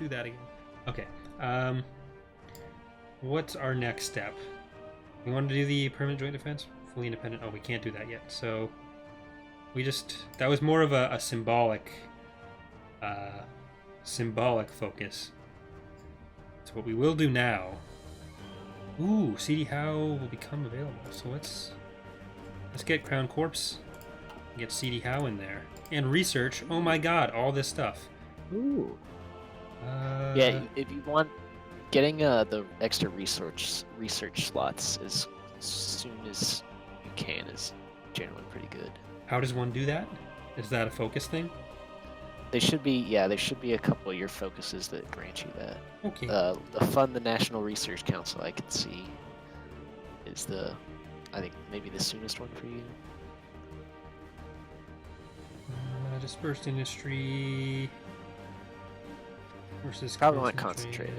do that again. Okay. What's our next step? We want to do the permanent joint defense, fully independent. Oh, we can't do that yet. So that was more of a symbolic focus. So what we will do now. Ooh, CD Howe will become available. So let's get Crown Corpse, get CD Howe in there, and research. Oh my God, all this stuff. Ooh. Yeah, if you want, getting the extra research slots as soon as you can is generally pretty good. How does one do that? Is that a focus thing? There should be a couple of your focuses that grant you that. Okay. The National Research Council I can see is I think maybe the soonest one for you. Dispersed industry versus probably want concentrated.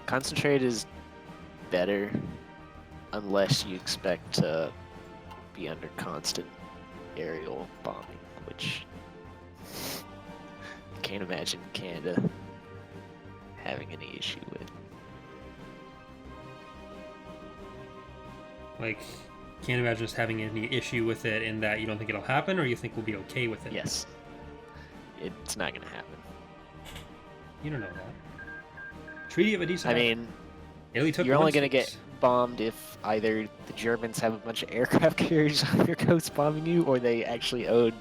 Concentrated is better unless you expect to be under constant aerial bombing, which I can't imagine Canada having any issue with. Like, can't imagine us having any issue with it in that you don't think it'll happen, or you think we'll be okay with it? Yes. It's not going to happen. You don't know that. Treaty of Adisa. I mean, you're only going to get bombed if either the Germans have a bunch of aircraft carriers on their coast bombing you, or they actually own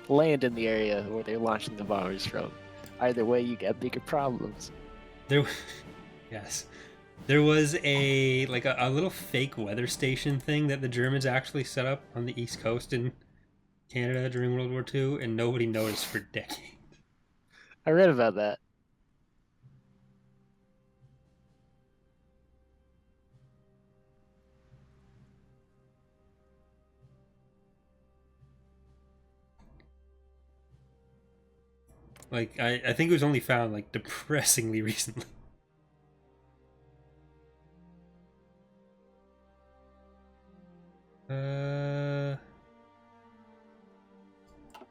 land in the area where they're launching the bombers from. Either way, you got bigger problems. Yes. There was a little fake weather station thing that the Germans actually set up on the East Coast in Canada during World War II, and nobody noticed for decades. I read about that. Like, I think it was only found, like, depressingly recently.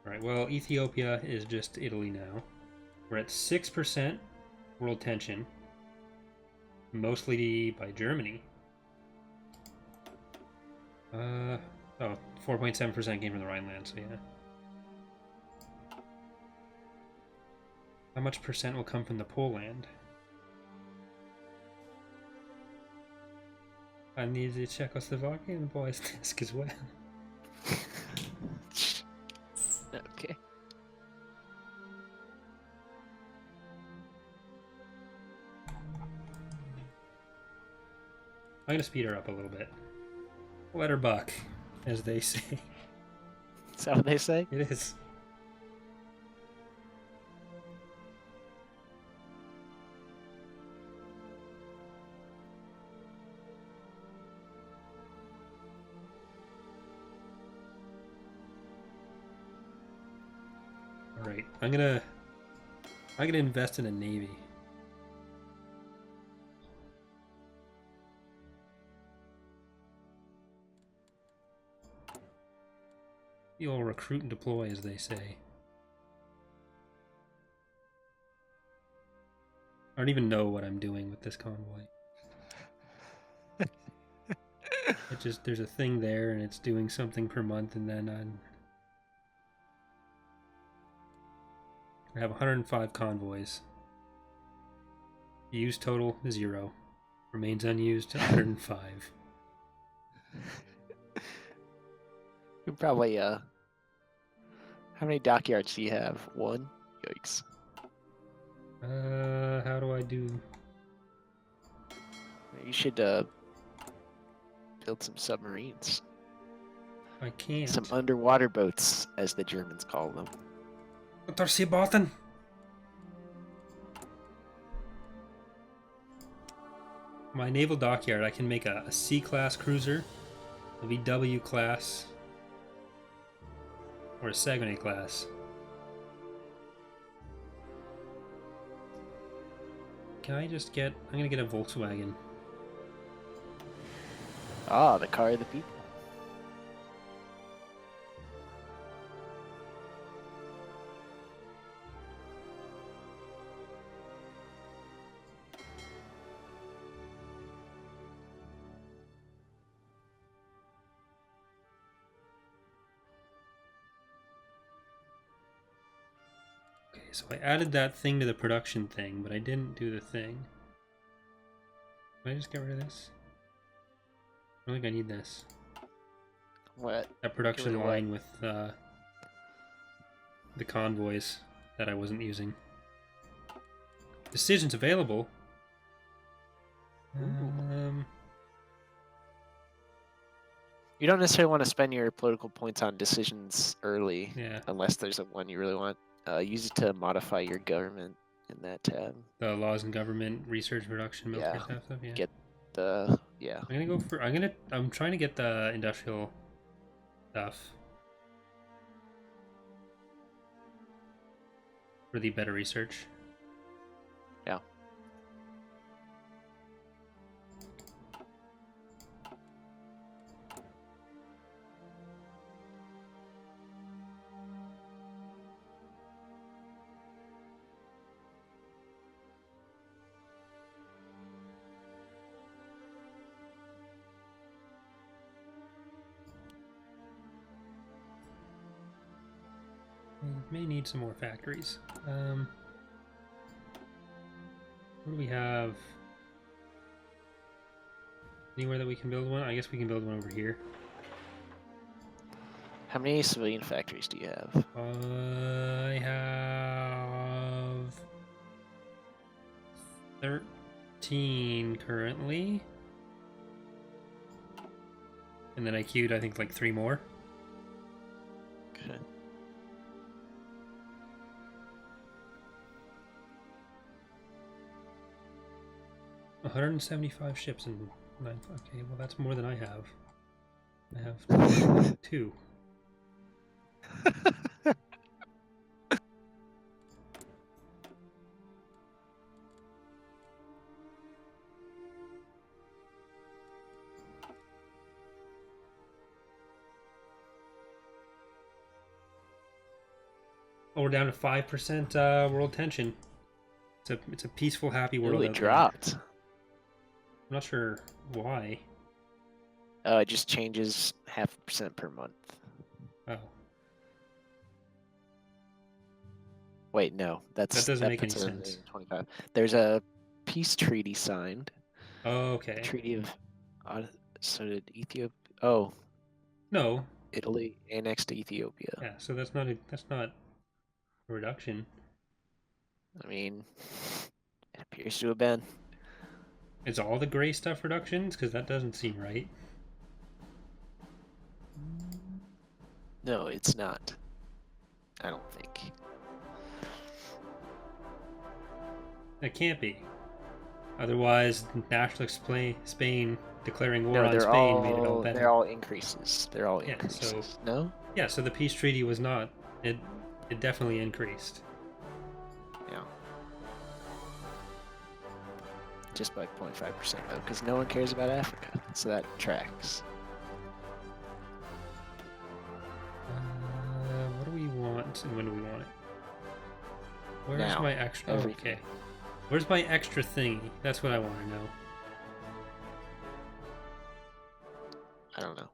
Right, well, Ethiopia is just Italy now. We're at 6% world tension. Mostly by Germany. 4.7% came from the Rhineland, so yeah. How much percent will come from the Poland? I need the Czechoslovakian boys desk as well. Okay. I'm gonna speed her up a little bit. Let her buck, as they say. Is that what they say? It is. Alright, I'm gonna invest in a navy. You'll recruit and deploy, as they say. I don't even know what I'm doing with this convoy. There's a thing there, and it's doing something per month, and then I have 105 convoys. Used total 0. Remains unused 105. You probably how many dockyards do you have? 1? Yikes. How do I do? You should build some submarines. I can't. Some underwater boats, as the Germans call them. Unterseebooten. My naval dockyard, I can make a C-class cruiser, a VW class, or a Saguenay class. Can I just get... I'm gonna get a Volkswagen. Ah, the car of the people. so I added that thing to the production thing, but I didn't do the thing. Can I just get rid of this? I don't think I need this. What? That production line with the convoys that I wasn't using. Decisions available. You don't necessarily want to spend your political points on decisions early, unless there's a one you really want. Use it to modify your government in that tab. The laws and government, research, production, military stuff. Yeah. Get the I'm gonna go for. I'm trying to get the industrial stuff for the better research. Yeah. We may need some more factories. What do we have? Anywhere that we can build one? I guess we can build one over here. How many civilian factories do you have? I have 13 currently. And then I queued, I think, like 3 more. Okay. $175 ships and 9. Okay, well that's more than I have. I have 2. Oh, we're down to 5% world tension. It's a peaceful, happy world. Really dropped. I'm not sure why. Oh, it just changes 0.5% per month. Oh. Wait, no, that doesn't make any sense. 25. There's a peace treaty signed. Oh, okay. Treaty of, so did Ethiopia? Oh, no. Italy annexed Ethiopia. Yeah, so that's not a reduction. I mean, it appears to have been. Is all the gray stuff reductions? Because that doesn't seem right. No, it's not. I don't think. It can't be. Otherwise, nationalist Spain declaring war on Spain made it all better. They're all increases. They're all increases. So, no? Yeah, so the peace treaty was not. It definitely increased. Yeah. Just by 0.5% though, because no one cares about Africa, so that tracks. What do we want, and when do we want it? Where's now, my extra? Oh, okay. Where's my extra thingy? That's what I want to know. I don't know.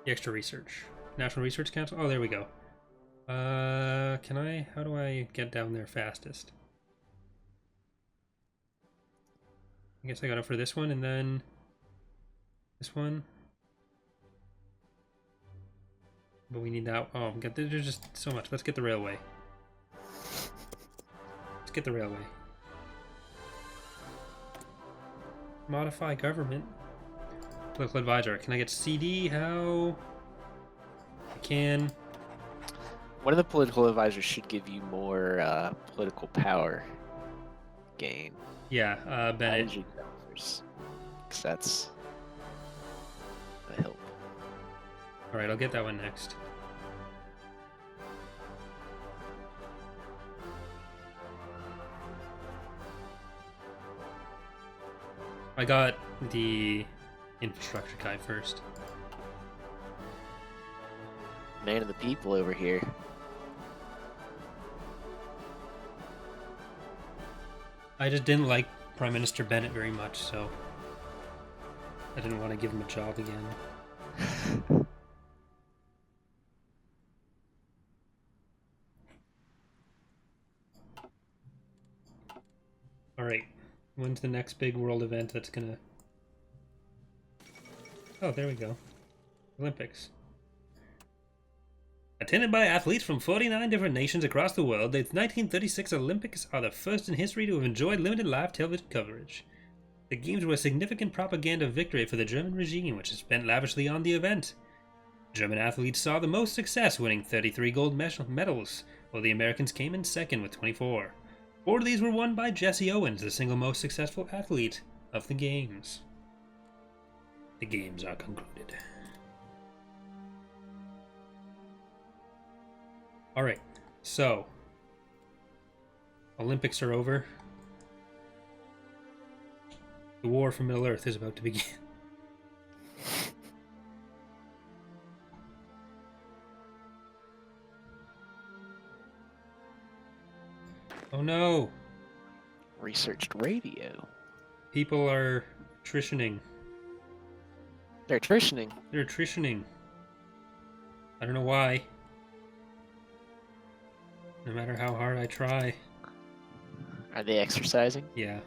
The extra research. National Research Council? Oh, there we go. How do I get down there fastest? I guess I got it for this one, and then this one. But we need that. Oh, there's just so much. Let's get the railway. Let's get the railway. Modify government. Political advisor. Can I get CD? How? I can. One of the political advisors should give you more political power gain. Yeah, Bennett. Because that's a help. Alright, I'll get that one next. I got the infrastructure guy first. Man of the people over here. I just didn't like Prime Minister Bennett very much, so I didn't want to give him a job again. Alright. When's the next big world event that's gonna... Oh, there we go. Olympics. Attended by athletes from 49 different nations across the world, the 1936 Olympics are the first in history to have enjoyed limited live television coverage. The Games were a significant propaganda victory for the German regime, which spent lavishly on the event. German athletes saw the most success, winning 33 gold medals, while the Americans came in second with 24. 4 of these were won by Jesse Owens, the single most successful athlete of the Games. The Games are concluded. Alright, so Olympics are over. The war for Middle Earth is about to begin. Oh no! Researched radio. People are attritioning. They're attritioning. They're attritioning. I don't know why. No matter how hard I try. Are they exercising? Yeah.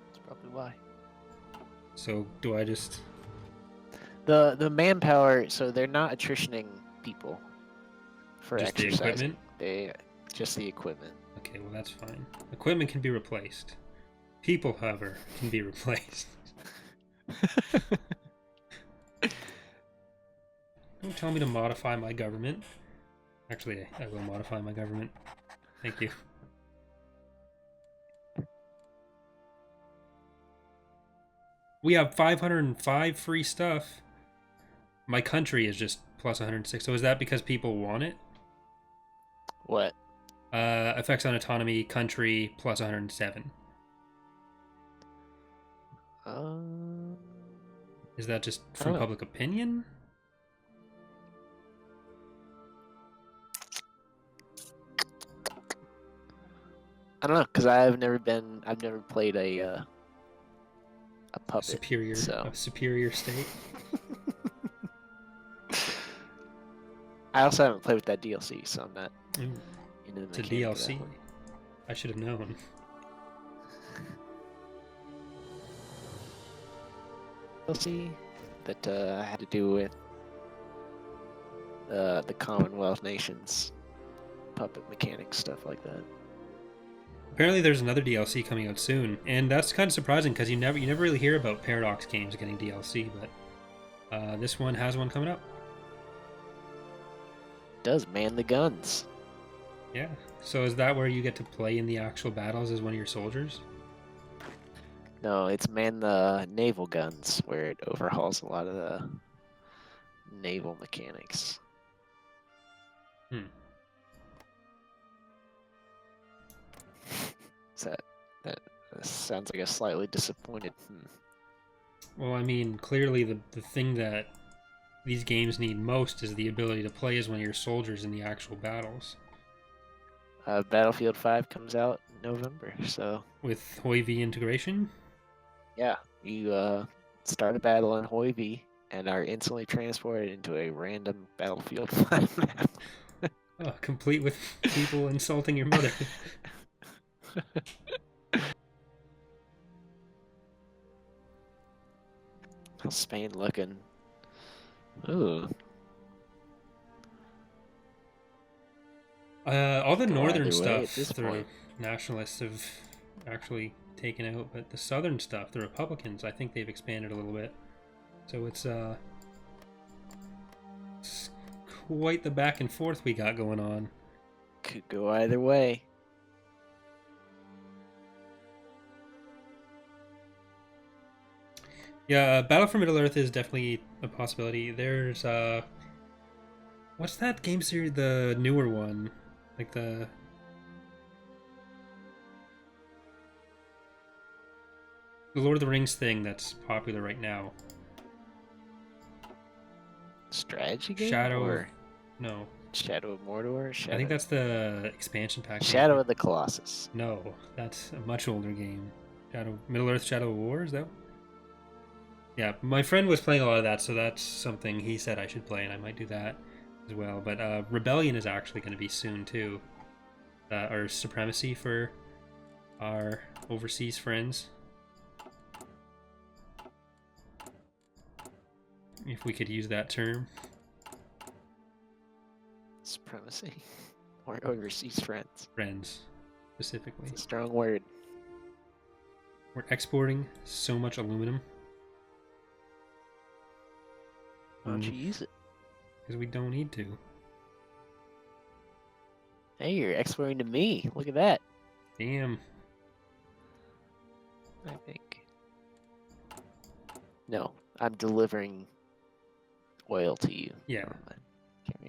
That's probably why. So do I just... The manpower, so they're not attritioning people for just exercising. The equipment? Just the equipment. Okay, well that's fine. Equipment can be replaced. People, however, can be replaced. Don't tell me to modify my government. Actually, I will modify my government. Thank you. We have 505 free stuff. My country is just plus 106. So is that because people want it? What? Effects on autonomy, country, plus 107. Is that just from public opinion? I don't know, because I've never played a puppet. A superior state. I also haven't played with that DLC, so I'm not into the It's a mechanic of DLC. that one. I should have known. DLC that had to do with the Commonwealth nations, puppet mechanics, stuff like that. Apparently there's another DLC coming out soon, and that's kind of surprising because you never really hear about Paradox games getting DLC, but this one has one coming up. Does man the guns. Yeah. So is that where you get to play in the actual battles as one of your soldiers? No, it's man the naval guns, where it overhauls a lot of the naval mechanics. That sounds like a slightly disappointed. Well, I mean, clearly the thing that these games need most is the ability to play as one of your soldiers in the actual battles. Battlefield 5 comes out in November, so... With Hoivy integration? Yeah, you start a battle in Hoivy and are instantly transported into a random Battlefield 5 map. Oh, complete with people insulting your mother. How's Spain looking? Ooh. All the northern stuff the nationalists have actually taken out, but the southern stuff, the Republicans, I think they've expanded a little bit. So it's quite the back and forth we got going on. Could go either way. Yeah, Battle for Middle-earth is definitely a possibility. There's, what's that game series, the newer one? Like the Lord of the Rings thing that's popular right now. Strategy game? No. Shadow of Mordor? I think that's the expansion pack. Shadow of the Colossus. No, that's a much older game. Middle-earth Shadow of War, is that? Yeah, my friend was playing a lot of that, so that's something he said I should play, and I might do that as well. But Rebellion is actually going to be soon, too. Or Supremacy for our overseas friends. If we could use that term. Supremacy. Or overseas friends. Friends, specifically. It's a strong word. We're exporting so much aluminum. Why don't you use it? Because we don't need to. Hey, you're exporting to me. Look at that. Damn. I think. No, I'm delivering oil to you. Yeah.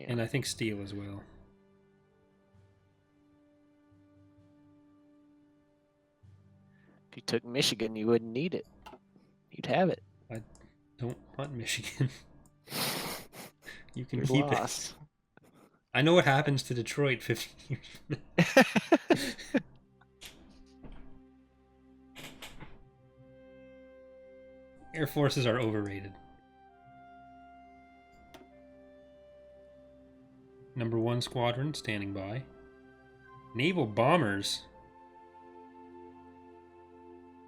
And I think steel as well. If you took Michigan, you wouldn't need it. You'd have it. I don't want Michigan. You can You're keep lost. it. I know what happens to Detroit 50 years from now. Air forces are overrated. Number 1 squadron standing by. Naval bombers?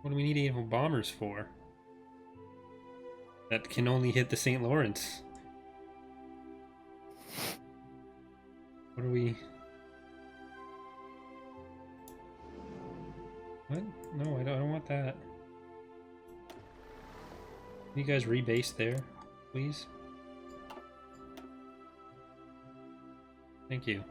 What do we need naval bombers for? That can only hit the St. Lawrence. What are we... What? No, I don't want that. Can you guys rebase there, please? Thank you.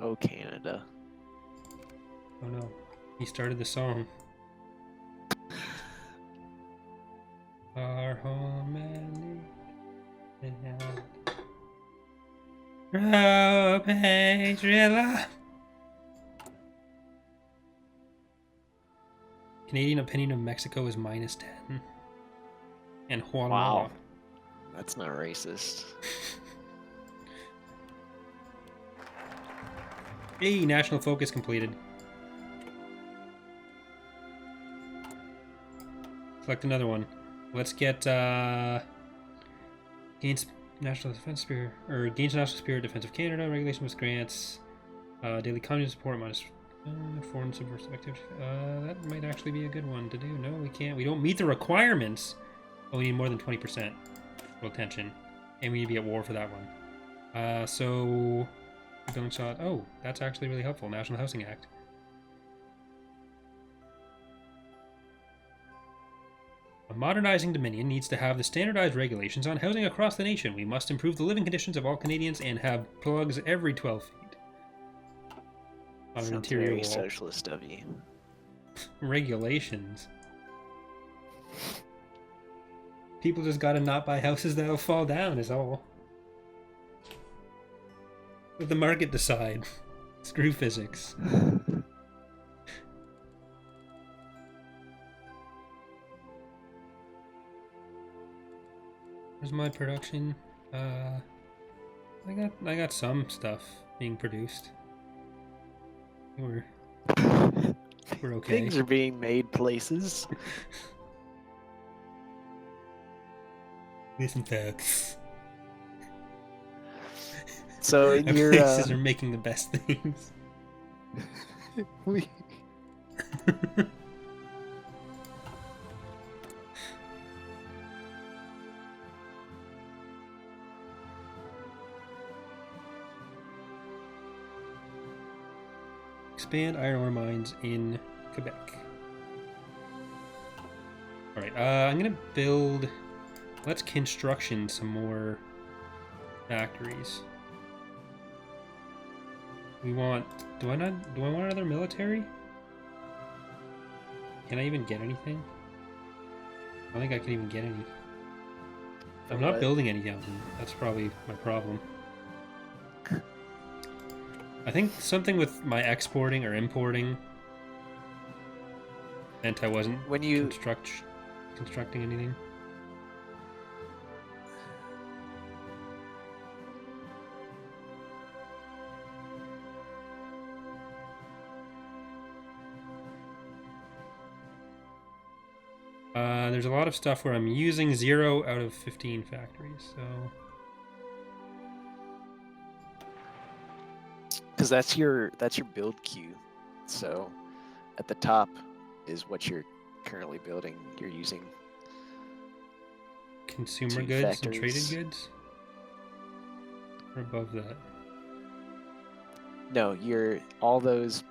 Oh, Canada. Oh no, he started the song. Our homeland. Repatriating. Canadian opinion of Mexico is -10. And Guatemala. Wow. That's not racist. Hey, national focus completed. Select another one. Let's get gains national defense spirit, or gains national spirit, defense of Canada, regulation with grants, daily communist support minus foreign subversive activity. That might actually be a good one to do. No, we can't. We don't meet the requirements. Oh, we need more than 20% retention, and we need to be at war for that one. So going shot. Oh, that's actually really helpful. National Housing Act. A modernizing Dominion needs to have the standardized regulations on housing across the nation. We must improve the living conditions of all Canadians and have plugs every 12 feet. On an interior very wall. Socialist of you. Regulations. People just gotta not buy houses that'll fall down is all. Let the market decide. Screw physics. Where's my production? I got some stuff being produced. We're okay. Things are being made places. Listen, folks. So in your places are making the best things. we Expand iron ore mines in Quebec. Alright, I'm gonna build... Let's construction some more factories. We want... Do I want another military? Can I even get anything? I don't think I can even get any. I'm not building any of them. That's probably my problem. I think something with my exporting or importing meant I wasn't constructing anything. There's a lot of stuff where I'm using 0 out of 15 factories, so... Because that's your build queue. So at the top is what you're currently building. You're using consumer goods and traded goods? Or above that? No, you're all those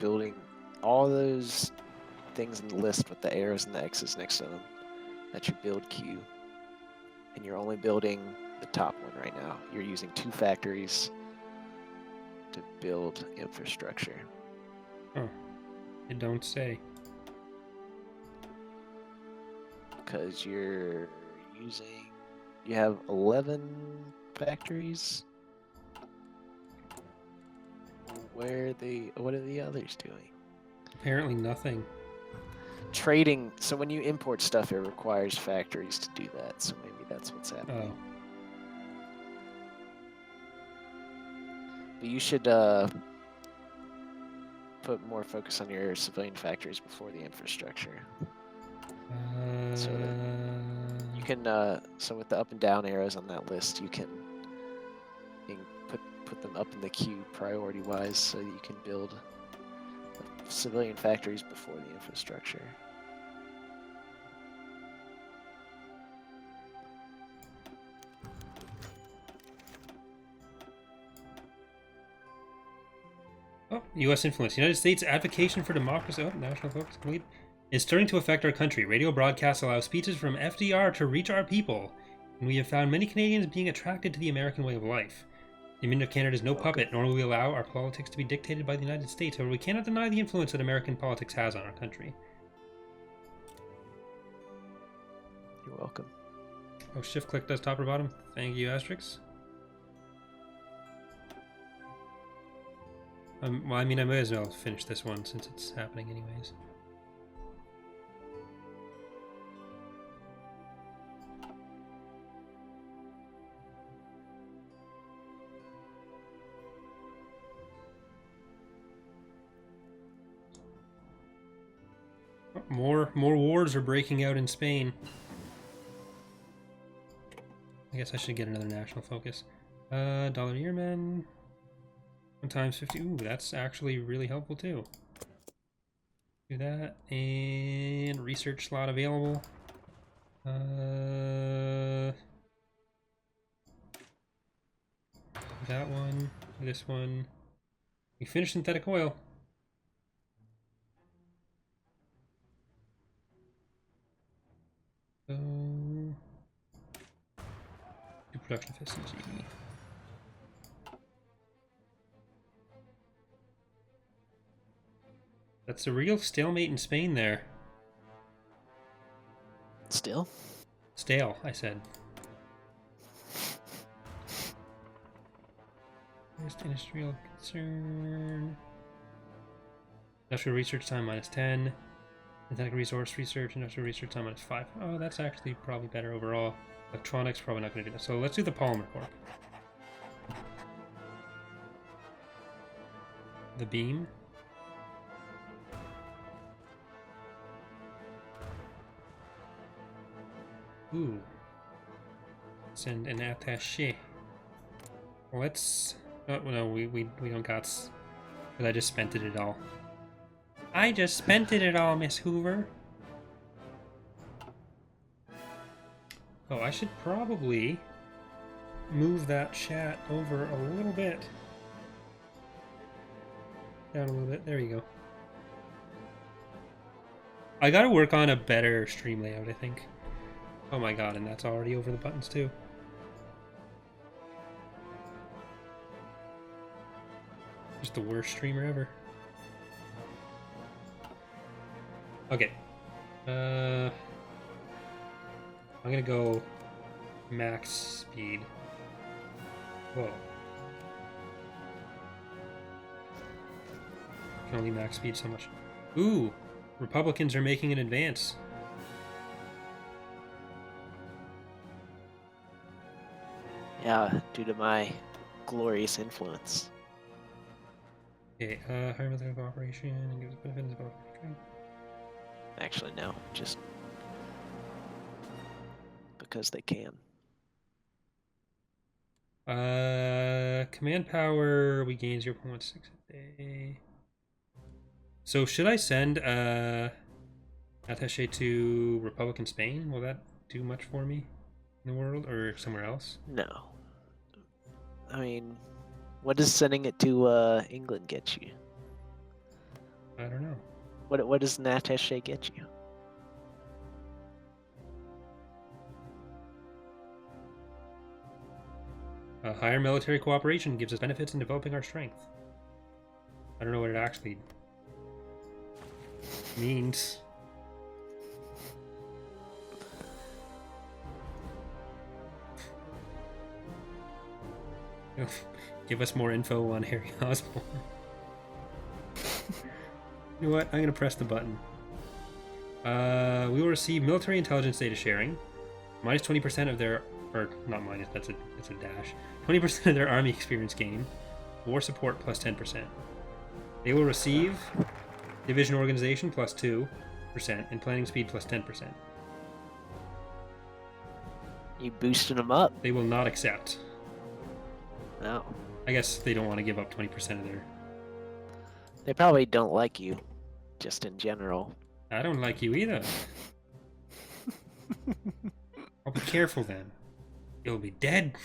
things in the list with the arrows and the X's next to them. That's your build queue. And you're only building the top one right now. You're using 2 factories to build infrastructure. Oh, you don't say. Because you have 11 factories. What are the others doing? Apparently nothing. Trading. So when you import stuff, it requires factories to do that. So maybe that's what's happening. Oh. But you should put more focus on your civilian factories before the infrastructure. So you can. So with the up and down arrows on that list, you can put them up in the queue priority-wise, so that you can build civilian factories before the infrastructure. Oh, U.S. influence. United States advocacy for democracy. Oh, national focus complete. Is starting to affect our country. Radio broadcasts allow speeches from FDR to reach our people, and we have found many Canadians being attracted to the American way of life. The Union of Canada is no puppet, nor will we allow our politics to be dictated by the United States. However, we cannot deny the influence that American politics has on our country. You're welcome. Oh, shift click does top or bottom. Thank you, Asterix. Well, I mean, I may as well finish this one since it's happening anyways. More wars are breaking out in Spain. I guess I should get another national focus. Dollar Yearman. 1 times 50. Ooh, that's actually really helpful too. Do that. And research slot available. That one. This one. We finished synthetic oil. So, do production efficiency. That's a real stalemate in Spain there. Still? Stale, I said. First industrial concern. Industrial research time -10. Synthetic resource research, industrial research time -5. Oh, that's actually probably better overall. Electronics, probably not going to do that. So let's do the Polymer Corp. The beam. Ooh. Send an attaché. Let's... Oh, no, we don't got... But I just spent it all. I just spent it all, Miss Hoover. Oh, I should probably move that chat over a little bit. Down a little bit. There you go. I gotta work on a better stream layout, I think. Oh my god, and that's already over the buttons too. Just the worst streamer ever. Okay. I'm gonna go max speed. Whoa. Can only max speed so much. Ooh! Republicans are making an advance. Yeah, due to my glorious influence. Okay, higher military cooperation and gives benefits of cooperation. Actually, no, just because they can. Command power, we gain 0.16 a day. So should I send attaché to Republican Spain? Will that do much for me in the world or somewhere else? No. I mean, what does sending it to England get you? I don't know. What does an attaché get you? Higher military cooperation gives us benefits in developing our strength. I don't know what it actually means. Give us more info on Harry Osborn. You know what? I'm gonna press the button. We will receive military intelligence data sharing. Minus 20% of their, or not minus, that's a dash. 20% of their army experience gain. War support plus 10%. They will receive division organization plus 2% and planning speed plus 10%. You boosting them up? They will not accept. No. I guess they don't want to give up 20% of their... They probably don't like you, just in general. I don't like you either. I'll be careful then. You'll be dead.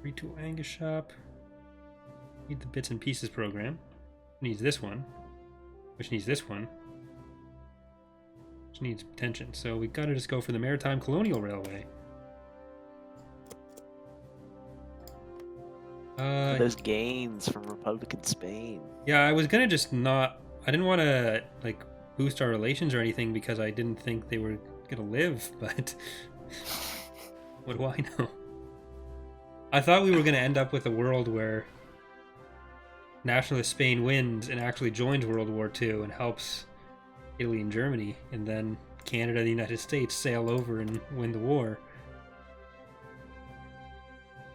Retool Angus shop. Need the bits and pieces program. Needs this one. Which needs this one. Which needs attention. So we gotta just go for the Maritime Colonial Railway. Those gains from Republican Spain. Yeah, I was gonna just not... I didn't want to, like, boost our relations or anything because I didn't think they were gonna live, but... what do I know? I thought we were gonna end up with a world where nationalist Spain wins and actually joins World War II and helps Italy and Germany, and then Canada and the United States sail over and win the war.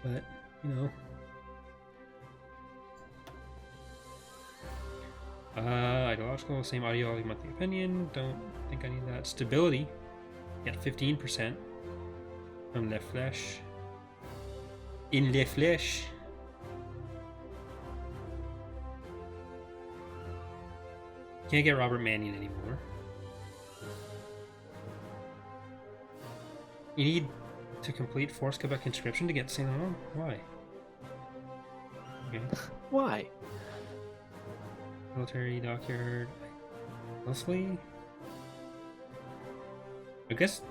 But, you know... ideological, same ideology, monthly opinion. Don't think I need that. Stability, get 15% from Le Flèche. In Le Flèche. Can't get Robert Mannion anymore. You need to complete Force Quebec conscription to get Saint Laurent? Why? Okay. Why? Military dockyard. Mostly? I guess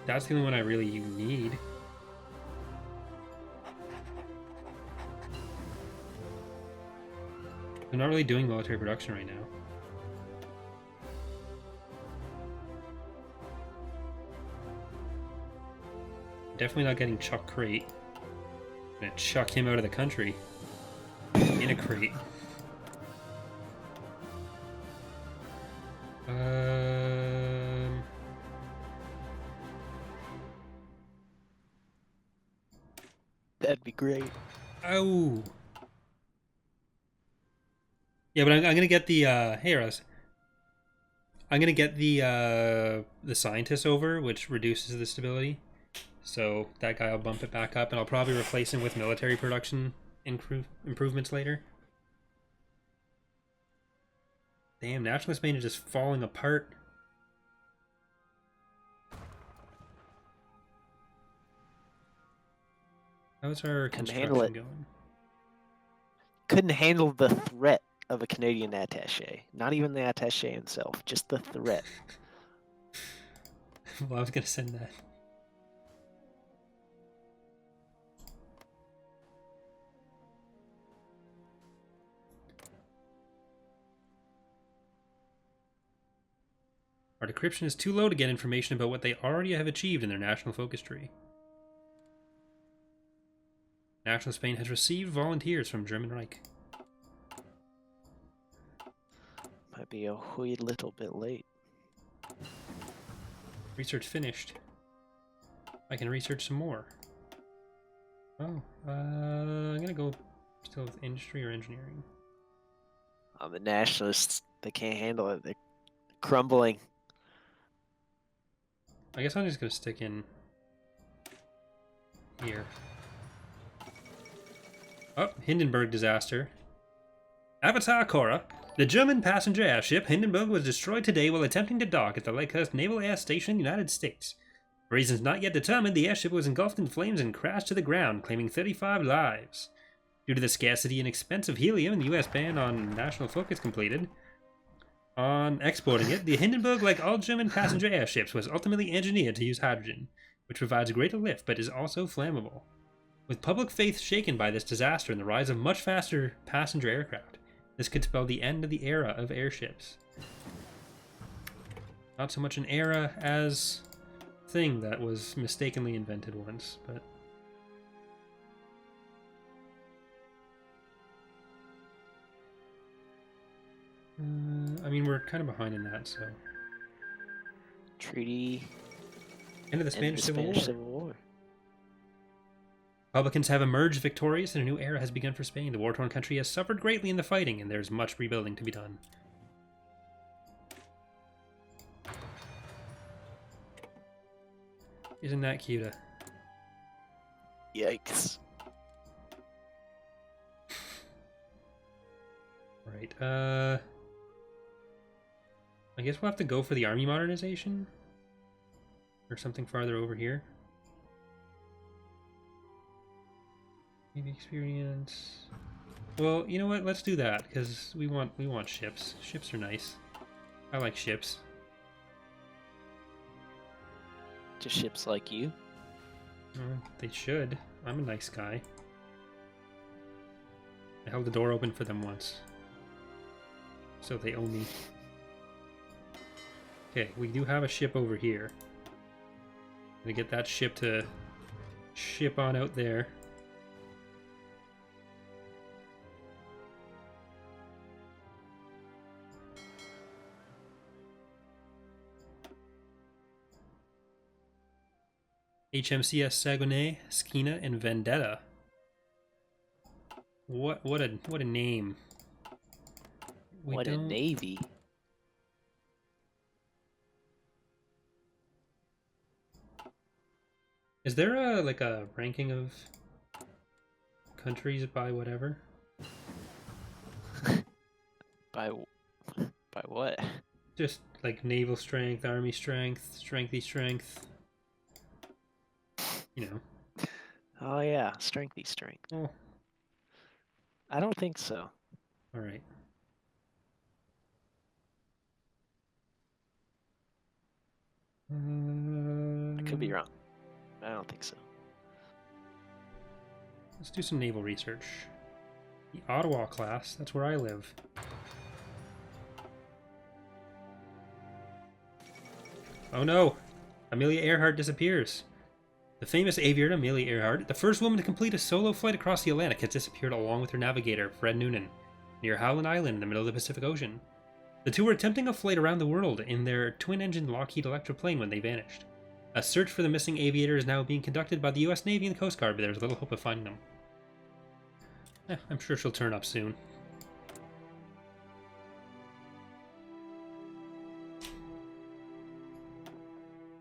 that's the only one I really need. I'm not really doing military production right now. Definitely not getting Chuck Crate. I'm gonna chuck him out of the country. In a crate. That'd be great. Oh. Yeah, but I'm gonna get the hey Russ. I'm gonna get the scientist over, which reduces the stability. So that guy will bump it back up, and I'll probably replace him with military production improvements later. Damn, National Spain is just falling apart. How's our construction going? Couldn't handle the threat of a Canadian attaché. Not even the attaché himself, just the threat. Well, I was going to send that. Our decryption is too low to get information about what they already have achieved in their national focus tree. National Spain has received volunteers from German Reich. Might be a wee little bit late. Research finished. I can research some more. Oh, I'm gonna go still with industry or engineering. The nationalists, they can't handle it. They're crumbling. I guess I'm just going to stick in here. Oh, Hindenburg disaster. Avatar Korra. The German passenger airship Hindenburg was destroyed today while attempting to dock at the Lakehurst Naval Air Station, United States. For reasons not yet determined, the airship was engulfed in flames and crashed to the ground, claiming 35 lives. Due to the scarcity and expense of helium, the U.S. ban on national focus completed on exporting it, the Hindenburg, like all German passenger airships, was ultimately engineered to use hydrogen, which provides greater lift but is also flammable. With public faith shaken by this disaster and the rise of much faster passenger aircraft, this could spell the end of the era of airships. Not so much an era as thing that was mistakenly invented once, but... I mean, we're kind of behind in that, so... Treaty... End of the Spanish Civil War. Republicans have emerged victorious and a new era has begun for Spain. The war-torn country has suffered greatly in the fighting, and there's much rebuilding to be done. Isn't that cute? Yikes. Right, I guess we'll have to go for the army modernization? Or something farther over here. Maybe experience... Well, you know what? Let's do that, because we want ships. Ships are nice. I like ships. Just ships like you? They should. I'm a nice guy. I held the door open for them once. So they owe me. Okay, we do have a ship over here. Gonna get that ship to ship on out there. HMCS Saguenay, Skeena, and Vendetta. What a name. What a navy. Is there a ranking of countries by whatever? By what? Just like naval strength, army strength, strengthy strength. You know. Oh yeah, strengthy strength. Oh. I don't think so. All right. I could be wrong. I don't think so. Let's do some naval research. The Ottawa class, that's where I live. Oh no! Amelia Earhart disappears. The famous aviator Amelia Earhart, the first woman to complete a solo flight across the Atlantic, has disappeared along with her navigator, Fred Noonan, near Howland Island in the middle of the Pacific Ocean. The two were attempting a flight around the world in their twin-engine Lockheed Electra plane when they vanished. A search for the missing aviator is now being conducted by the U.S. Navy and the Coast Guard, but there's little hope of finding them. I'm sure she'll turn up soon.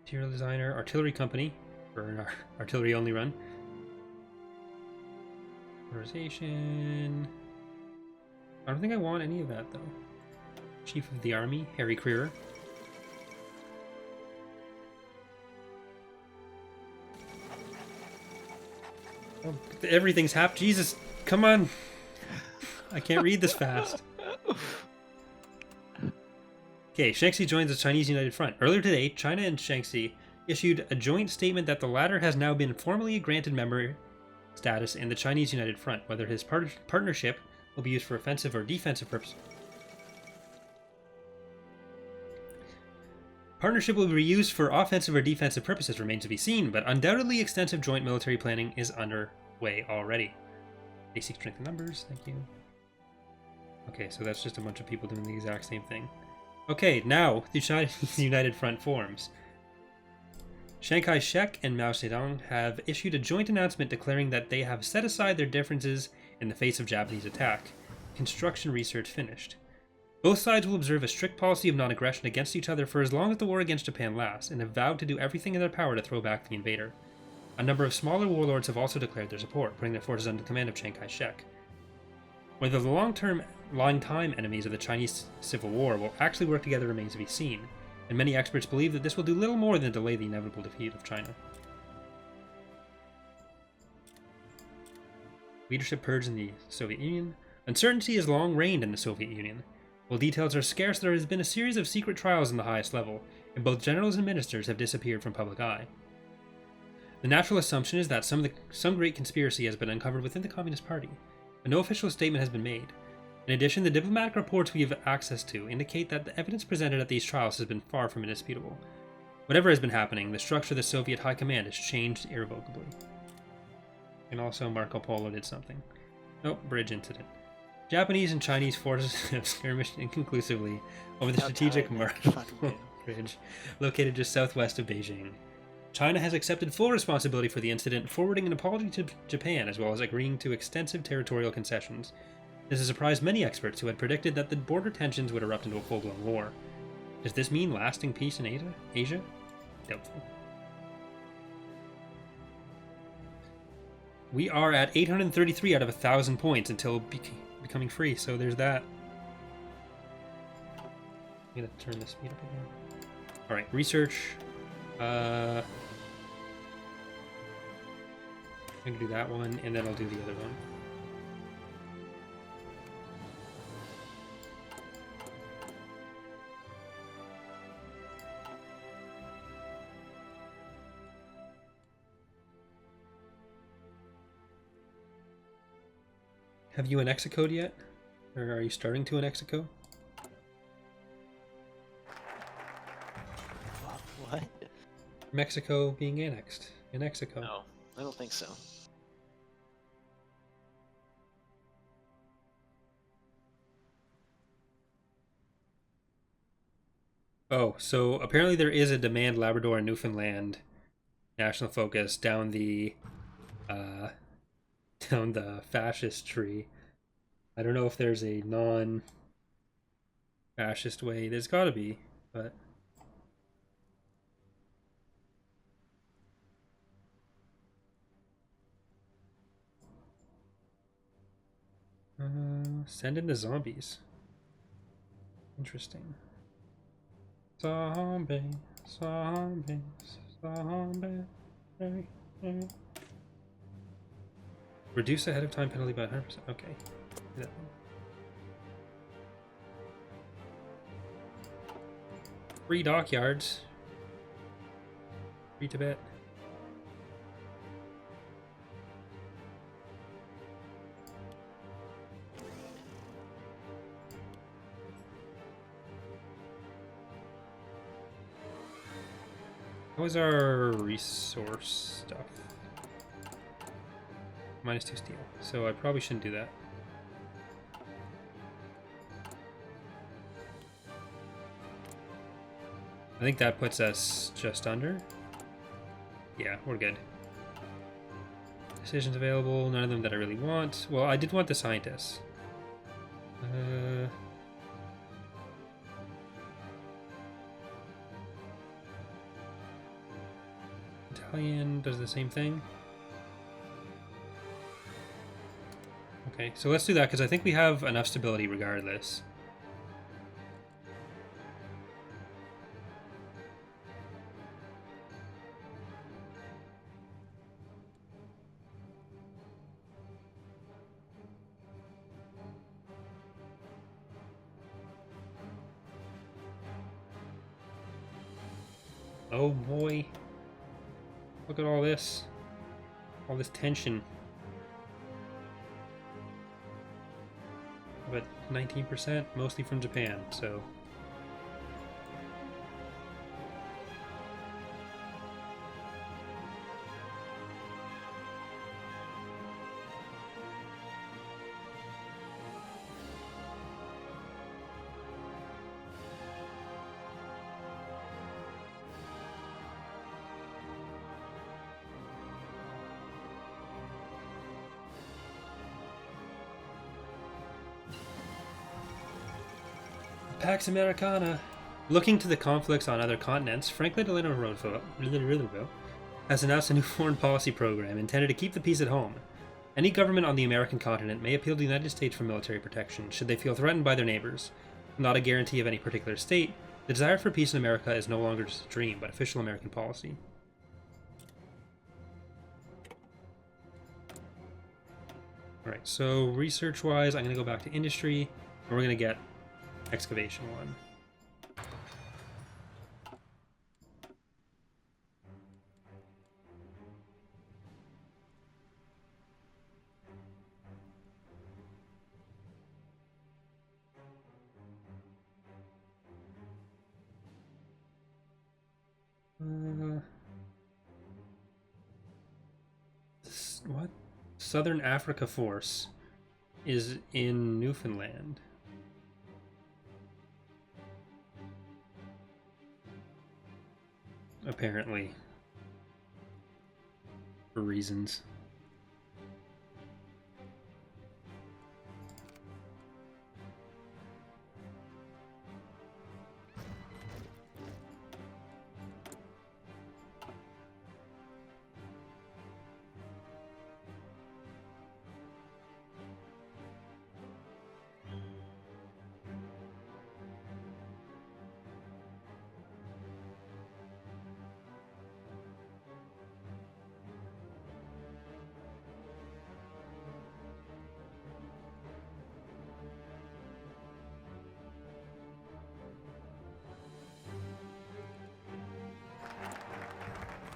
Material designer, artillery company, for an artillery only run. Motorization. I don't think I want any of that though. Chief of the Army, Harry Creer. Oh, everything's happened. Jesus, come on. I can't read this fast. Okay, Shaanxi joins the Chinese United Front. Earlier today, China and Shaanxi issued a joint statement that the latter has now been formally granted member status in the Chinese United Front. Whether his partnership will be used for offensive or defensive purposes. Partnership will be used for offensive or defensive purposes remains to be seen, but undoubtedly extensive joint military planning is underway already. Basic strength in numbers, thank you. Okay, so that's just a bunch of people doing the exact same thing. Okay, now the Chinese United Front forms. Chiang Kai-shek and Mao Zedong have issued a joint announcement declaring that they have set aside their differences in the face of Japanese attack. Construction research finished. Both sides will observe a strict policy of non-aggression against each other for as long as the war against Japan lasts, and have vowed to do everything in their power to throw back the invader. A number of smaller warlords have also declared their support, putting their forces under the command of Chiang Kai-shek. Whether the long-time enemies of the Chinese Civil War will actually work together remains to be seen, and many experts believe that this will do little more than delay the inevitable defeat of China. Leadership purge in the Soviet Union. Uncertainty has long reigned in the Soviet Union. While details are scarce, there has been a series of secret trials in the highest level, and both generals and ministers have disappeared from public eye. The natural assumption is that some great conspiracy has been uncovered within the Communist Party, but no official statement has been made. In addition, the diplomatic reports we have access to indicate that the evidence presented at these trials has been far from indisputable. Whatever has been happening, the structure of the Soviet High Command has changed irrevocably. And also Marco Polo did something. Nope, bridge incident. Japanese and Chinese forces have skirmished inconclusively over the strategic Marco Bridge, located just southwest of Beijing. China has accepted full responsibility for the incident, forwarding an apology to Japan, as well as agreeing to extensive territorial concessions. This has surprised many experts who had predicted that the border tensions would erupt into a full-blown war. Does this mean lasting peace in Asia? Doubtful. We are at 833 out of 1,000 points until becoming free, so there's that. I'm gonna turn the speed up again. Alright, research. I'm gonna do that one, and then I'll do the other one. Have you annexed a code yet? Or are you starting to annex a code? What? Mexico being annexed. In Mexico. No, I don't think so. Oh, so apparently there is a demand Labrador and Newfoundland national focus down the fascist tree. I don't know if there's a non-fascist way. There's got to be, but send in the zombies. Interesting. Zombies. Reduce ahead of time penalty by 100%. Okay. Do that one. Free dockyards. Free Tibet. How is our resource stuff? -2 steel. So I probably shouldn't do that. I think that puts us just under. Yeah, we're good. Decisions available, none of them that I really want. Well, I did want the scientists. Italian does the same thing. Okay, so let's do that because I think we have enough stability regardless. Oh boy. Look at all this. All this tension. But 19%, mostly from Japan, so. Pax Americana. Looking to the conflicts on other continents, Franklin Delano Roosevelt has announced a new foreign policy program intended to keep the peace at home. Any government on the American continent may appeal to the United States for military protection should they feel threatened by their neighbors. Not a guarantee of any particular state, the desire for peace in America is no longer just a dream, but official American policy. Alright, so research-wise, I'm going to go back to industry, and we're going to get excavation one. What? Southern Africa Force is in Newfoundland. Apparently. For reasons.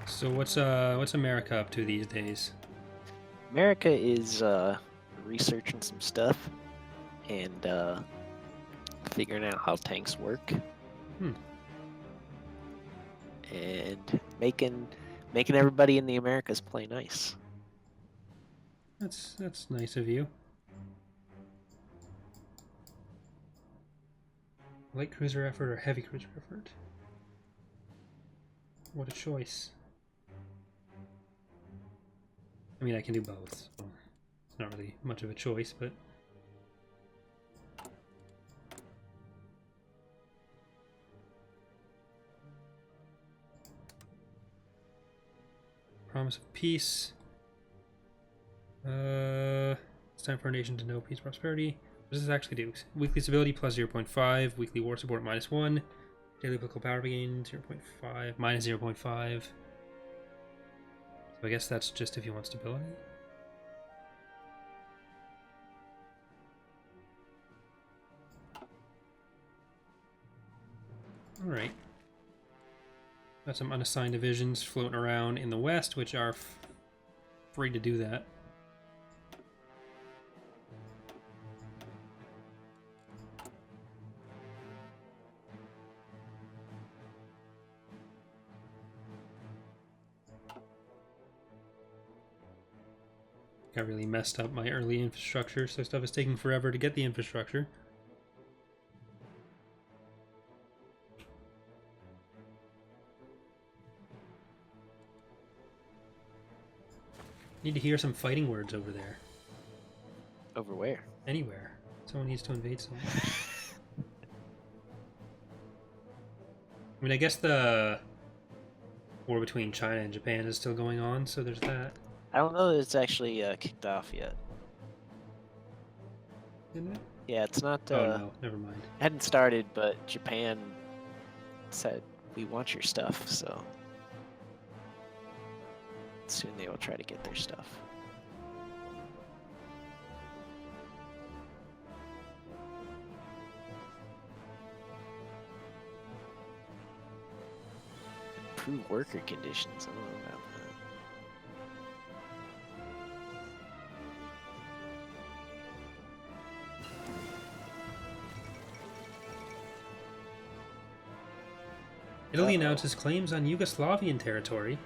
So what's America up to these days? America is researching some stuff and figuring out how tanks work. And making everybody in the Americas play nice. That's nice of you. Light cruiser effort or heavy cruiser effort? What a choice. I mean, I can do both, so it's not really much of a choice, but... Promise of peace. It's time for our nation to know peace, prosperity. What does this actually do? Weekly stability plus 0.5, weekly war support -1, daily political power gain 0.5, minus 0.5. So I guess that's just if you want stability. Alright. Got some unassigned divisions floating around in the west, which are free to do that. Got really messed up my early infrastructure, so stuff is taking forever to get the infrastructure. Need to hear some fighting words over there. Over where? Anywhere. Someone needs to invade someone. I mean, I guess the war between China and Japan is still going on, so there's that. I don't know that it's actually kicked off yet. Isn't it? Yeah, it's not... oh, no. Never mind. It hadn't started, but Japan said, we want your stuff, so... soon they will try to get their stuff. Improve worker conditions. I don't know about that. Italy announces claims on Yugoslavian territory.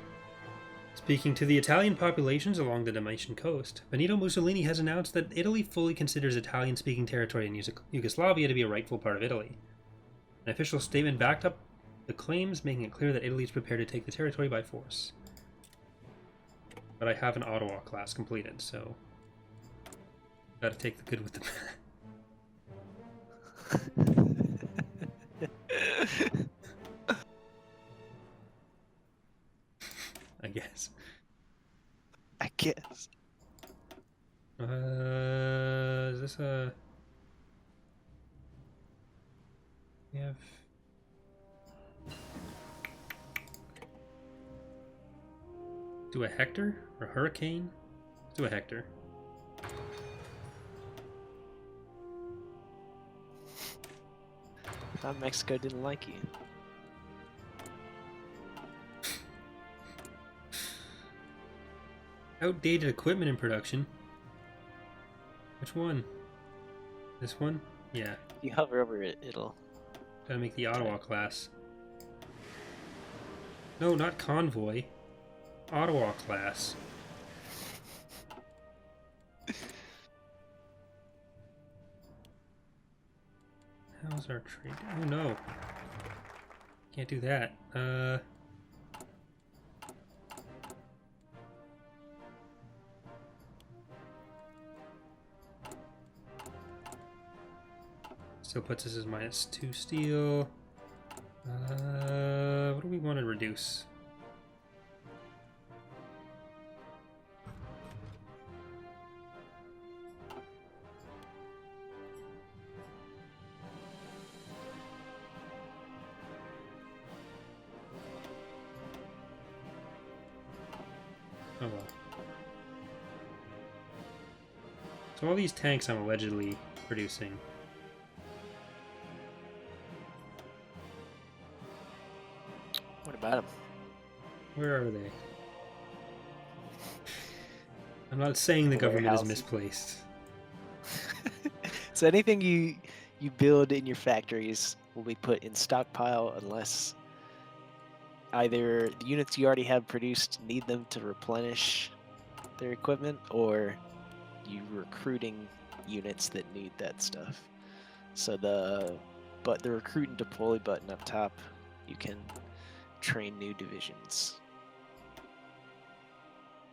Speaking to the Italian populations along the Dalmatian coast, Benito Mussolini has announced that Italy fully considers Italian-speaking territory in Yugoslavia to be a rightful part of Italy. An official statement backed up the claims, making it clear that Italy is prepared to take the territory by force. But I have an Ottawa class completed, so... gotta take the good with the bad. I guess. I guess. Is this a... We have... Do a Hector? Or a Hurricane? Let's do a Hector. I thought Mexico didn't like you. Outdated equipment in production. Which one? This one? Yeah. If you hover over it, it'll... Gotta make the Ottawa class. No, not Convoy. Ottawa class. How's our trade? Oh no. Can't do that. Still puts us as -2 steel. What do we want to reduce? Oh well. So all these tanks I'm allegedly producing. What about them? Where are they? I'm not saying the government is misplaced. So anything you build in your factories will be put in stockpile unless either the units you already have produced need them to replenish their equipment, or you recruiting units that need that stuff. So the recruit and deploy button up top, you can train new divisions.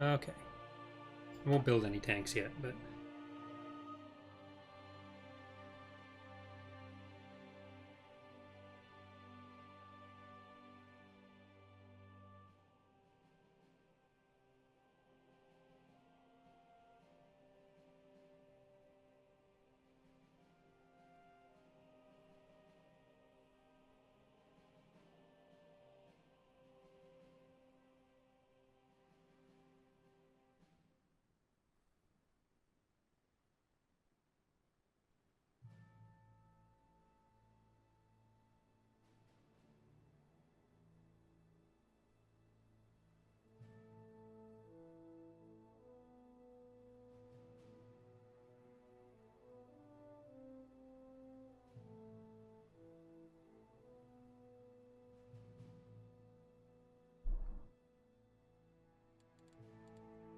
Okay. I won't build any tanks yet, but...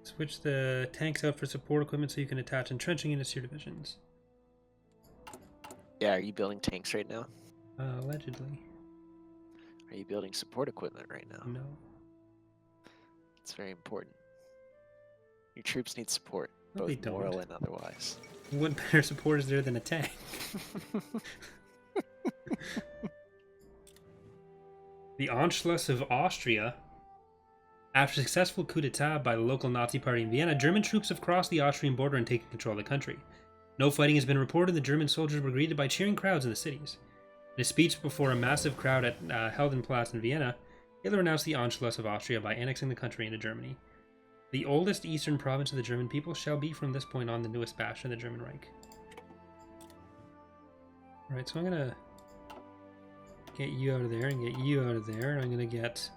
Switch the tanks out for support equipment so you can attach entrenching units to your divisions. Yeah, are you building tanks right now? Allegedly. Are you building support equipment right now? No. It's very important. Your troops need support, No, both moral and otherwise. What better support is there than a tank? The Anschluss of Austria. After a successful coup d'etat by the local Nazi party in Vienna, German troops have crossed the Austrian border and taken control of the country. No fighting has been reported. The German soldiers were greeted by cheering crowds in the cities. In a speech before a massive crowd at Heldenplatz in Vienna, Hitler announced the Anschluss of Austria by annexing the country into Germany. The oldest eastern province of the German people shall be from this point on the newest bastion of the German Reich. Alright, so I'm going to get you out of there and get you out of there, and I'm going to get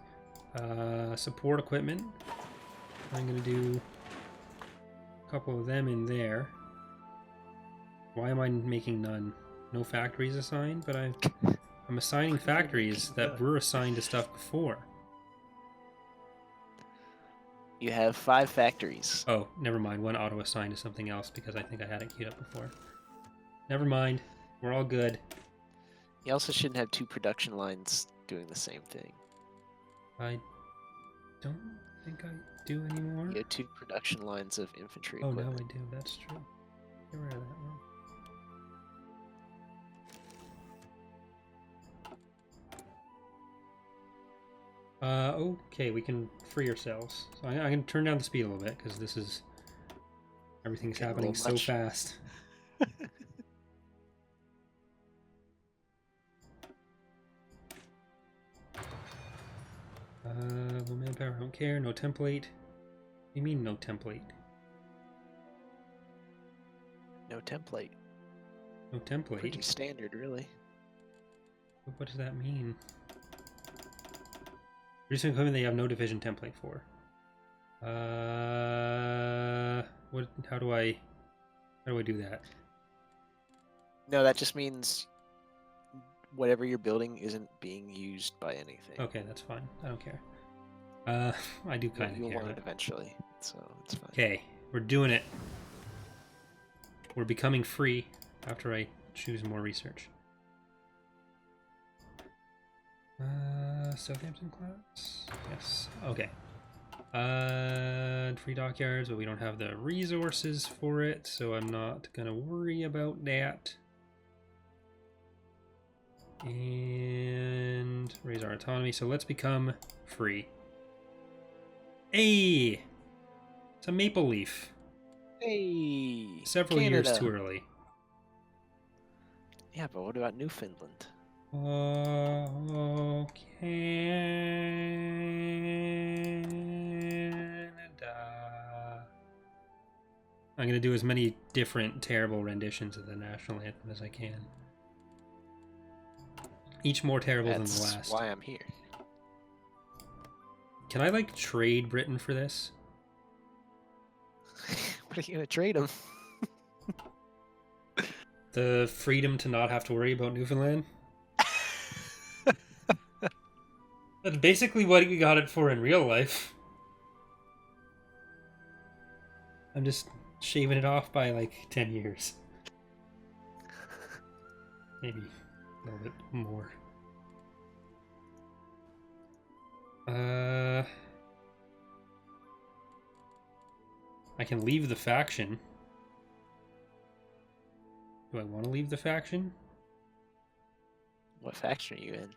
support equipment. I'm going to do a couple of them in there. Why am I making none? No factories assigned, but I'm assigning factories that were assigned to stuff before. You have 5 factories. Oh, never mind. One auto assigned to something else because I think I had it queued up before. Never mind. We're all good. You also shouldn't have 2 production lines doing the same thing. I don't think I do anymore. You have 2 production lines of infantry Oh, equipment. no, I do. That's true. Get rid of that one. Okay, we can free ourselves. So I'm going to turn down the speed a little bit because this is... Everything's happening so fast. Low manpower, I don't care. No template. What do you mean no template? No template. No template? Pretty standard, really. What does that mean? Recent equipment that you have no division template for. What? How do I do that? No, that just means whatever you're building isn't being used by anything. Okay, that's fine. I don't care. I do kind of care. You'll want it eventually, so it's fine. Okay, we're doing it. We're becoming free after I choose more research. Southampton class? Yes. Okay. Free dockyards, but we don't have the resources for it, so I'm not gonna worry about that. And raise our autonomy, so let's become free. Hey! It's a maple leaf. Hey! Several Canada. years too early. Yeah, but what about Newfoundland? Oh, Canada. I'm going to do as many different terrible renditions of the national anthem as I can. Each more terrible than the last. That's why I'm here. Can I, like, trade Britain for this? What are you going to trade them? The freedom to not have to worry about Newfoundland? That's basically what we got it for in real life. I'm just shaving it off by like 10 years. Maybe a little bit more. I can leave the faction. Do I want to leave the faction? What faction are you in?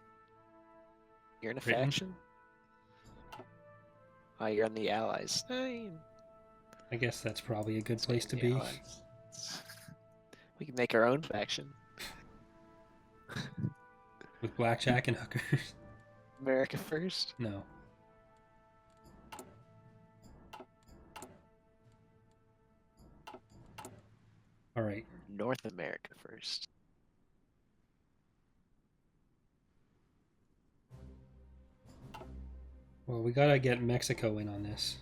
You're in a Britain? faction? Oh, you're on the Allies. I guess that's probably a good place to be. Allies. We can make our own faction. With blackjack and hookers? America first? No. Alright. North America first. Well, we gotta get Mexico in on this.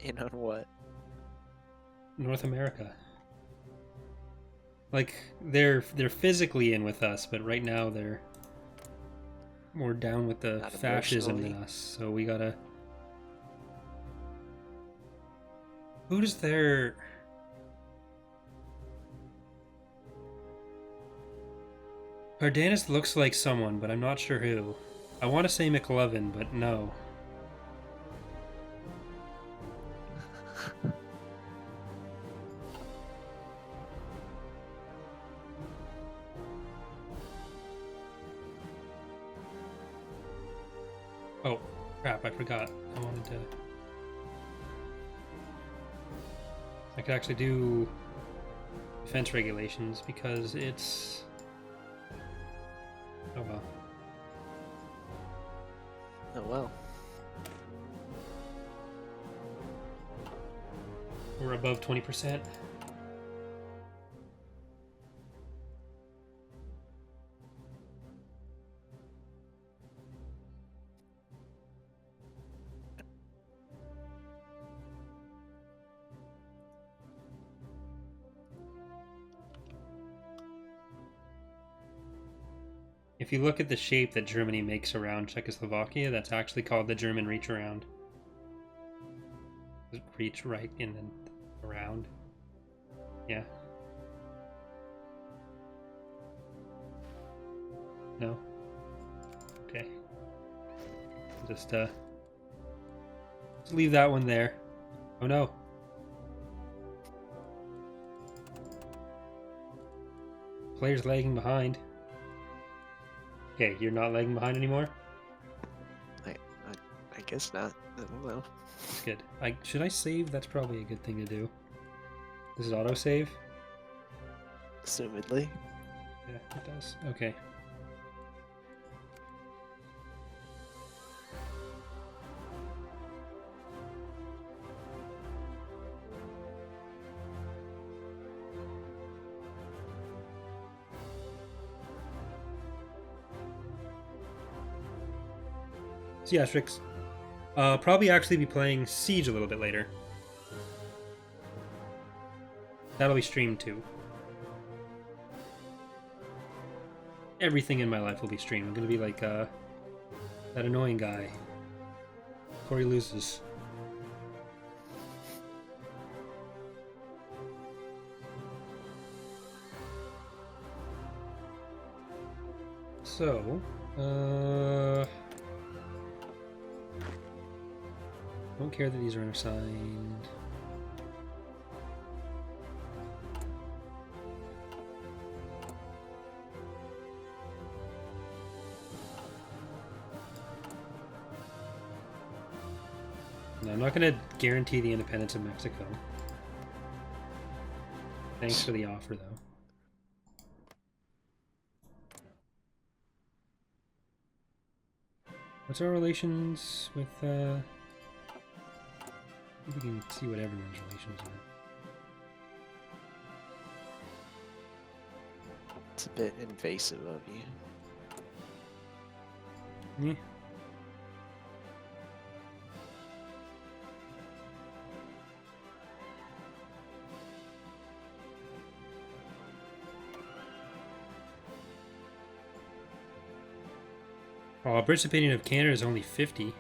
In on what? North America. Like, they're physically in with us, but right now they're more down with the fascism than us, so we gotta... Who does their... Cardenas looks like someone, but I'm not sure who. I want to say McLovin, but no. Oh, crap, I forgot. I wanted to... I could actually do defense regulations because it's... Oh well. Oh well. We're above 20%. If you look at the shape that Germany makes around Czechoslovakia, that's actually called the German reach around. Reach right in and around. Yeah. No? Okay. Just leave that one there. Oh no. Player's lagging behind. Okay, you're not lagging behind anymore? I guess not. I don't know. That's good. Should I save? That's probably a good thing to do. Does it auto-save? Assumedly. Yeah, it does. Okay. So yeah, Strix. Probably actually be playing Siege a little bit later. That'll be streamed too. Everything in my life will be streamed. I'm gonna be like that annoying guy. Corey loses. So, don't care that these are unassigned. No, I'm not going to guarantee the independence of Mexico. Thanks for the offer, though. What's our relations with, we can see what everyone's relations are. It's a bit invasive of you. Yeah. Oh, British opinion of Canada is only 50.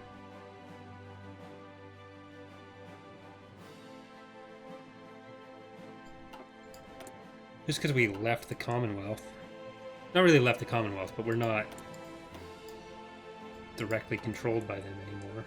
Just because we left the Commonwealth. Not really left the Commonwealth, but we're not directly controlled by them anymore.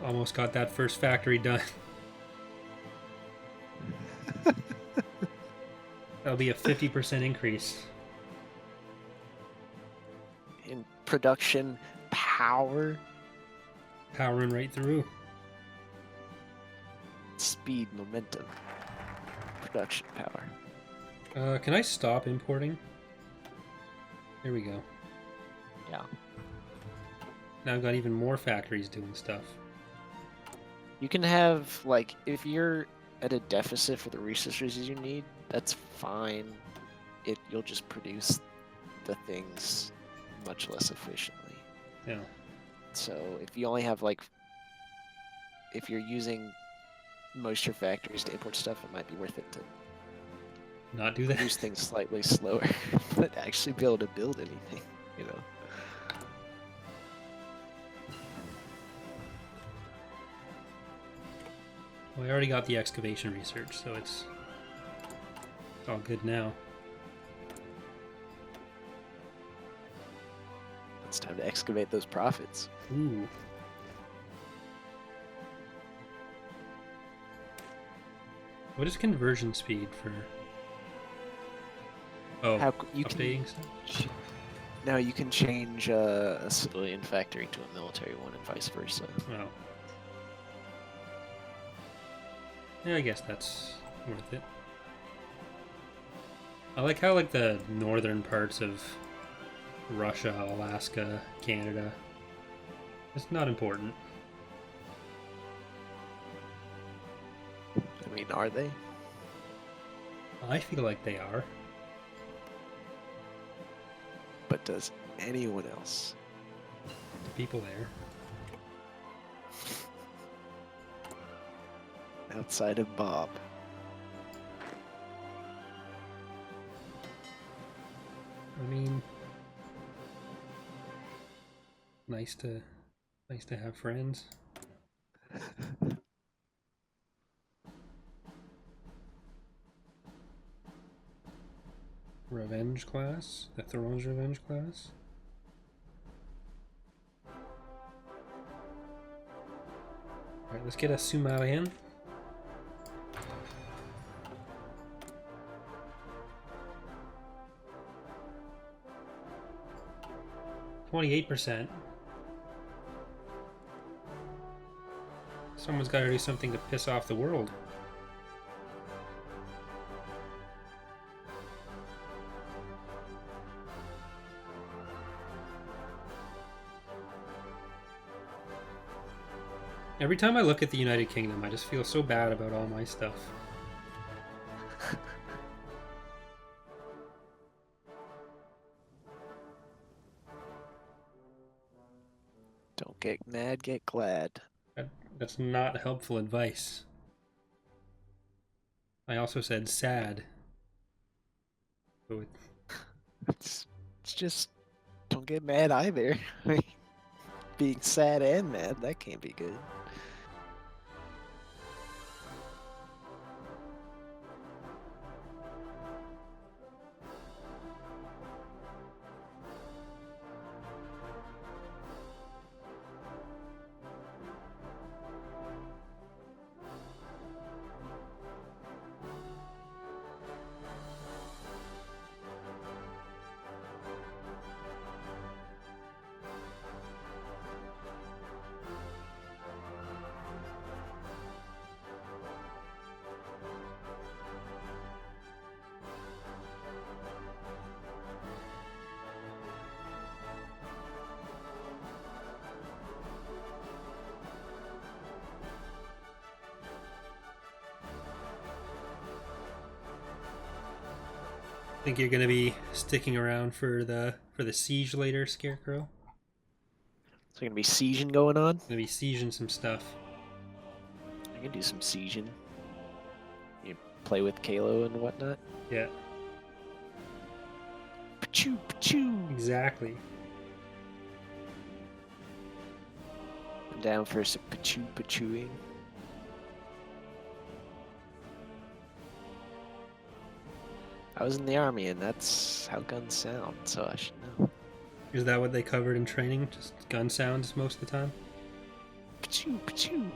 Almost got that first factory done. That'll be a 50% increase. In production power? Powering right through. Speed, momentum. Production power. Can I stop importing? There we go. Yeah. Now I've got even more factories doing stuff. You can have, like, if you're at a deficit for the resources you need, that's fine. You'll just produce the things much less efficiently. Yeah. So if you only have, like, if you're using most of your factories to import stuff, it might be worth it to not do that. Produce things slightly slower, but actually be able to build anything, you know. Well, I already got the excavation research, so it's all good now. It's time to excavate those profits. Ooh. What is conversion speed for? Oh, updating stuff? No, you can change a civilian factory to a military one and vice versa. Oh. Yeah, I guess that's worth it. I like how, like, the northern parts of Russia, Alaska, Canada, it's not important. I mean, are they? I feel like they are. But does anyone else? The people there. Outside of Bob. I mean, nice to have friends. Revenge class. The Throne's Revenge class. Alright, let's get a Sumerian. %. Someone's got to do something to piss off the world. Every time I look at the United Kingdom, I just feel so bad about all my stuff. Don't get mad, get glad. That's not helpful advice. I also said sad. So It's just don't get mad either. Being sad and mad, that can't be good. think you're gonna be sticking around for the siege later, Scarecrow? So you're gonna be sieging going on? Gonna be sieging some stuff. I can do some sieging. You play with Kalo and whatnot? Yeah. Pachoo, pachoo! Exactly. I'm down for some pachoo, pachooing. I was in the army, and that's how guns sound, so I should know. Is that what they covered in training? Just gun sounds most of the time? Pachoo, pachoo!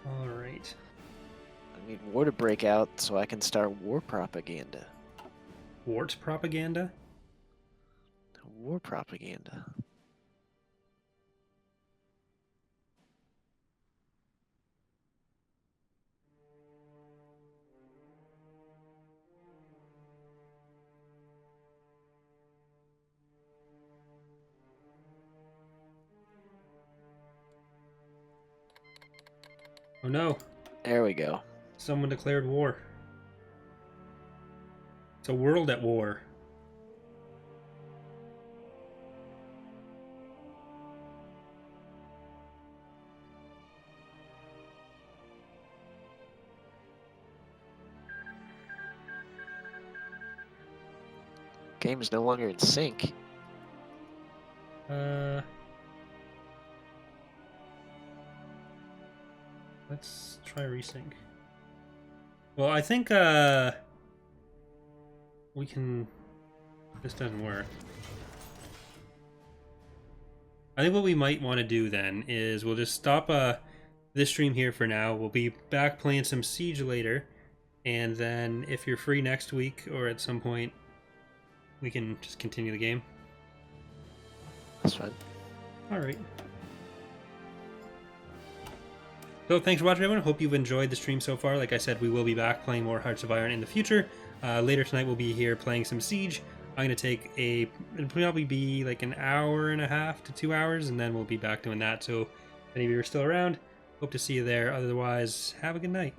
Alright. I need war to break out so I can start war propaganda. Wart propaganda? War propaganda. Oh no. There we go. Someone declared war. It's a world at war. Game is no longer in sync. Let's try resync. Well, I think we can. This doesn't work. I think what we might want to do then is we'll just stop this stream here for now. We'll be back playing some Siege later, and then if you're free next week or at some point, we can just continue the game. That's fine. All right. So thanks for watching, everyone. Hope you've enjoyed the stream so far. Like I said, we will be back playing more Hearts of Iron in the future. Later tonight, we'll be here playing some Siege. I'm going to take it'll probably be like an hour and a half to 2 hours, and then we'll be back doing that. So if any of you are still around, hope to see you there. Otherwise, have a good night.